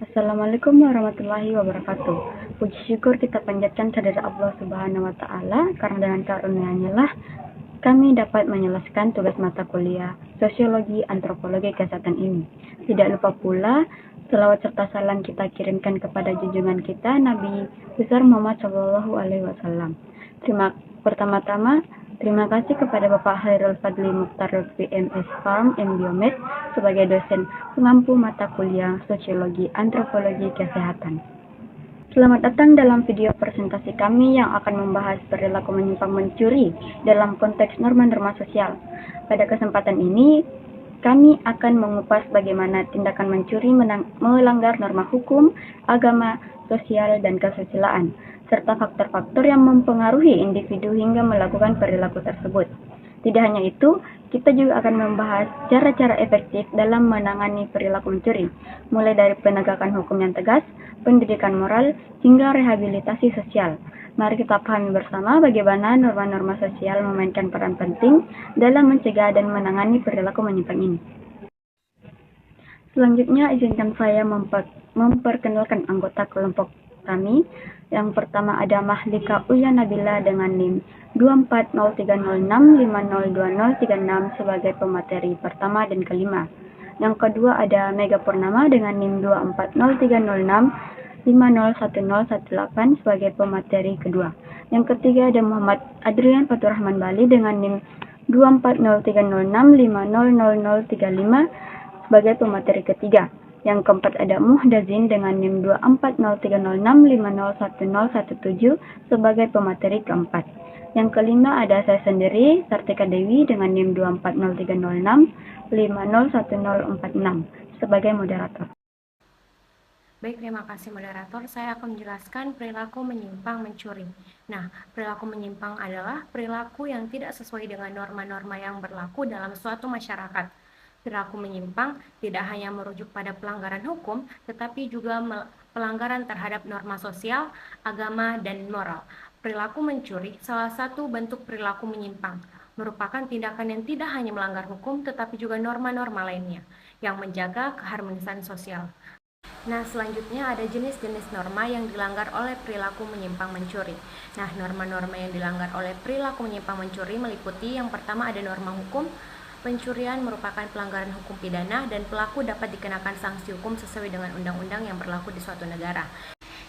Assalamualaikum warahmatullahi wabarakatuh. Puji syukur kita panjatkan kehadirat Allah Subhanahu wa taala karena dengan karunia-Nya lah kami dapat menyelesaikan tugas mata kuliah Sosiologi Antropologi Kesehatan ini. Tidak lupa pula selawat serta salam kita kirimkan kepada junjungan kita Nabi besar Muhammad Shallallahu alaihi wasallam. Terima kasih kepada Bapak Hairul Fadli Mukhtar Lutfi MS Farm and Biomed sebagai dosen pengampu mata kuliah Sosiologi Antropologi Kesehatan. Selamat datang dalam video presentasi kami yang akan membahas perilaku menyimpang mencuri dalam konteks norma-norma sosial. Pada kesempatan ini, kami akan mengupas bagaimana tindakan mencuri melanggar norma hukum, agama, sosial, dan kesusilaan, serta faktor-faktor yang mempengaruhi individu hingga melakukan perilaku tersebut. Tidak hanya itu, kita juga akan membahas cara-cara efektif dalam menangani perilaku mencuri, mulai dari penegakan hukum yang tegas, pendidikan moral, hingga rehabilitasi sosial. Mari kita pahami bersama bagaimana norma-norma sosial memainkan peran penting dalam mencegah dan menangani perilaku menyimpang ini. Selanjutnya, izinkan saya memperkenalkan anggota kelompok kami. Yang pertama ada Mahlika Uya Nabila dengan NIM 240306502036 sebagai pemateri pertama dan kelima. Yang kedua ada Mega Purnama dengan NIM 240306501018 sebagai pemateri kedua. Yang ketiga ada Muhammad Adrian Faturrahman Bali dengan NIM 240306500035 sebagai pemateri ketiga. Yang keempat ada Muhdazin dengan NIM 240306501017 sebagai pemateri keempat. Yang kelima ada saya sendiri, Sartika Dewi dengan NIM 240306501046 sebagai moderator. Baik, terima kasih moderator. Saya akan menjelaskan perilaku menyimpang mencuri. Nah, perilaku menyimpang adalah perilaku yang tidak sesuai dengan norma-norma yang berlaku dalam suatu masyarakat. Perilaku menyimpang tidak hanya merujuk pada pelanggaran hukum, tetapi juga pelanggaran terhadap norma sosial, agama, dan moral. Perilaku mencuri salah satu bentuk perilaku menyimpang, merupakan tindakan yang tidak hanya melanggar hukum, tetapi juga norma-norma lainnya, yang menjaga keharmonisan sosial. Nah, selanjutnya ada jenis-jenis norma yang dilanggar oleh perilaku menyimpang mencuri. Nah, norma-norma yang dilanggar oleh perilaku menyimpang mencuri meliputi yang pertama ada norma hukum. Pencurian merupakan pelanggaran hukum pidana dan pelaku dapat dikenakan sanksi hukum sesuai dengan undang-undang yang berlaku di suatu negara.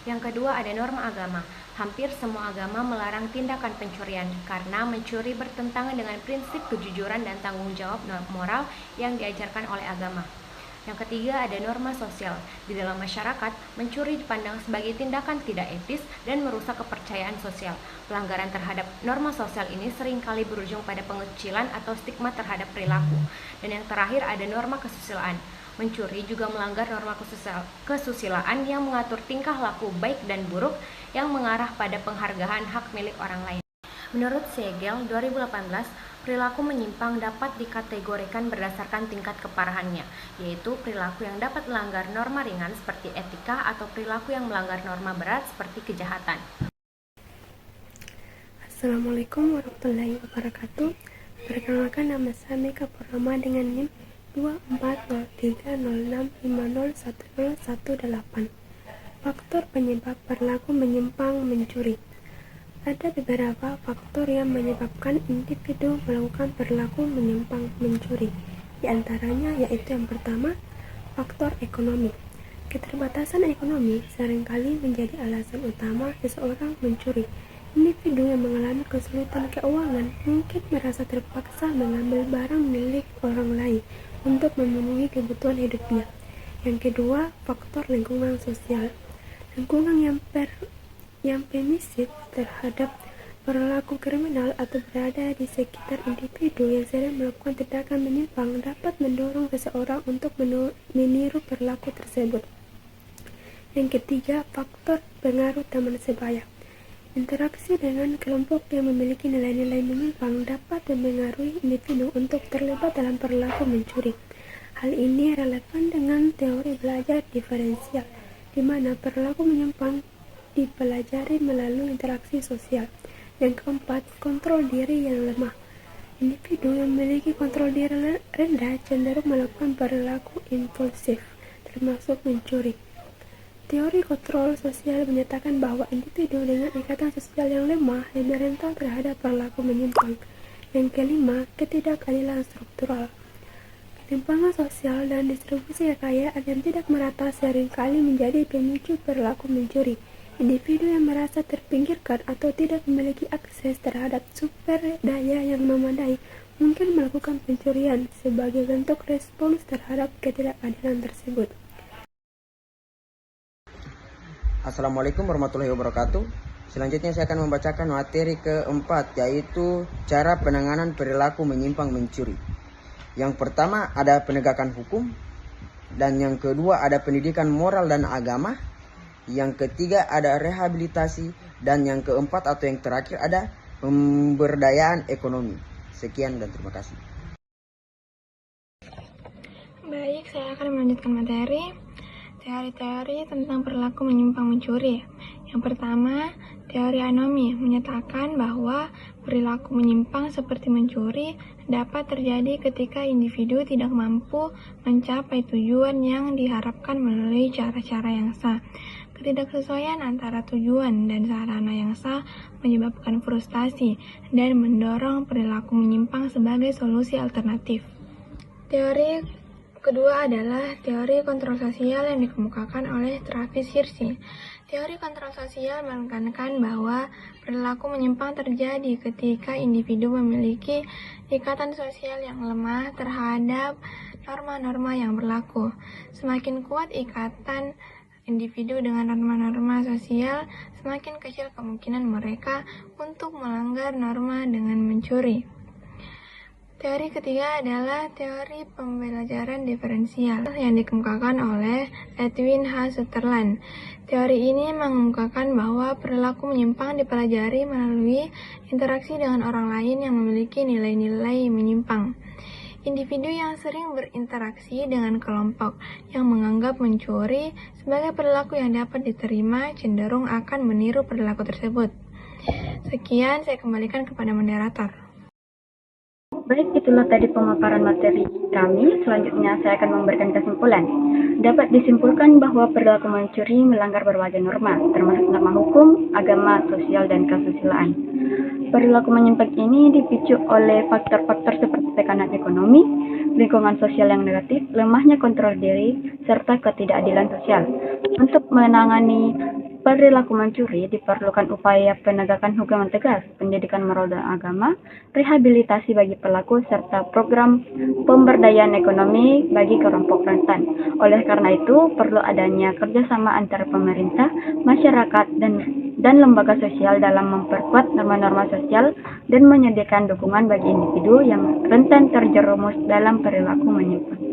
Yang kedua ada norma agama. Hampir semua agama melarang tindakan pencurian karena mencuri bertentangan dengan prinsip kejujuran dan tanggung jawab moral yang diajarkan oleh agama. Yang ketiga ada norma sosial. Di dalam masyarakat, mencuri dipandang sebagai tindakan tidak etis dan merusak kepercayaan sosial. Pelanggaran terhadap norma sosial ini seringkali berujung pada pengecilan atau stigma terhadap perilaku. Dan yang terakhir ada norma kesusilaan. Mencuri juga melanggar norma kesusilaan yang mengatur tingkah laku baik dan buruk yang mengarah pada penghargaan hak milik orang lain. Menurut Siegel 2018, perilaku menyimpang dapat dikategorikan berdasarkan tingkat keparahannya, yaitu perilaku yang dapat melanggar norma ringan seperti etika atau perilaku yang melanggar norma berat seperti kejahatan. Assalamualaikum warahmatullahi wabarakatuh. Perkenalkan, nama saya Mega Purnama dengan NIM 240306501018. Faktor penyebab perilaku menyimpang mencuri. Ada beberapa faktor yang menyebabkan individu melakukan perilaku menyimpang mencuri. Di antaranya yaitu yang pertama, faktor ekonomi. Keterbatasan ekonomi seringkali menjadi alasan utama seseorang mencuri. Individu yang mengalami kesulitan keuangan mungkin merasa terpaksa mengambil barang milik orang lain untuk memenuhi kebutuhan hidupnya. Yang kedua, faktor lingkungan sosial. Lingkungan yang permisif terhadap perilaku kriminal atau berada di sekitar individu yang sering melakukan tindakan menyimpang dapat mendorong seseorang untuk meniru perilaku tersebut. Yang ketiga, faktor pengaruh teman sebaya. Interaksi dengan kelompok yang memiliki nilai-nilai menyimpang dapat memengaruhi individu untuk terlibat dalam perilaku mencuri. Hal ini relevan dengan teori belajar diferensial, di mana perilaku menyimpang dipelajari melalui interaksi sosial. Yang keempat, kontrol diri yang lemah. Individu yang memiliki kontrol diri rendah cenderung melakukan perilaku impulsif, termasuk mencuri. Teori kontrol sosial menyatakan bahwa individu dengan ikatan sosial yang lemah lebih rentan terhadap perilaku menyimpang. Yang kelima, ketidakadilan struktural. Ketimpangan sosial dan distribusi kekayaan yang tidak merata seringkali menjadi pemicu perilaku mencuri. Individu yang merasa terpinggirkan atau tidak memiliki akses terhadap sumber daya yang memadai mungkin melakukan pencurian sebagai bentuk respons terhadap ketidakadilan tersebut. Assalamualaikum warahmatullahi wabarakatuh. Selanjutnya saya akan membacakan materi keempat, yaitu cara penanganan perilaku menyimpang mencuri. Yang pertama ada penegakan hukum, dan yang kedua ada pendidikan moral dan agama, yang ketiga ada rehabilitasi, dan yang keempat atau yang terakhir ada pemberdayaan ekonomi. Sekian dan terima kasih. Baik, saya akan melanjutkan materi teori-teori tentang perilaku menyimpang mencuri. Yang pertama, teori anomi menyatakan bahwa perilaku menyimpang seperti mencuri dapat terjadi ketika individu tidak mampu mencapai tujuan yang diharapkan melalui cara-cara yang sah. Ketidaksesuaian antara tujuan dan sarana yang sah menyebabkan frustasi dan mendorong perilaku menyimpang sebagai solusi alternatif. Teori kedua adalah teori kontrol sosial yang dikemukakan oleh Travis Hirschi. Teori kontrol sosial menekankan bahwa perilaku menyimpang terjadi ketika individu memiliki ikatan sosial yang lemah terhadap norma-norma yang berlaku. Semakin kuat ikatan individu dengan norma-norma sosial, semakin kecil kemungkinan mereka untuk melanggar norma dengan mencuri. Teori ketiga adalah teori pembelajaran diferensial yang dikemukakan oleh Edwin H. Sutherland. Teori ini mengemukakan bahwa perilaku menyimpang dipelajari melalui interaksi dengan orang lain yang memiliki nilai-nilai menyimpang. Individu yang sering berinteraksi dengan kelompok yang menganggap mencuri sebagai perilaku yang dapat diterima cenderung akan meniru perilaku tersebut. Sekian, saya kembalikan kepada moderator. Baik, itulah tadi pemaparan materi kami. Selanjutnya saya akan memberikan kesimpulan. Dapat disimpulkan bahwa perilaku mencuri melanggar berbagai norma, termasuk norma hukum, agama, sosial, dan kesusilaan. Perilaku menyimpang ini dipicu oleh faktor-faktor seperti tekanan ekonomi, lingkungan sosial yang negatif, lemahnya kontrol diri, serta ketidakadilan sosial. Untuk menangani perilaku mencuri diperlukan upaya penegakan hukum yang tegas, pendidikan moral dan agama, rehabilitasi bagi pelaku, serta program pemberdayaan ekonomi bagi kelompok rentan. Oleh karena itu, perlu adanya kerjasama antara pemerintah, masyarakat, dan lembaga sosial dalam memperkuat norma-norma sosial dan menyediakan dukungan bagi individu yang rentan terjerumus dalam perilaku menyimpang.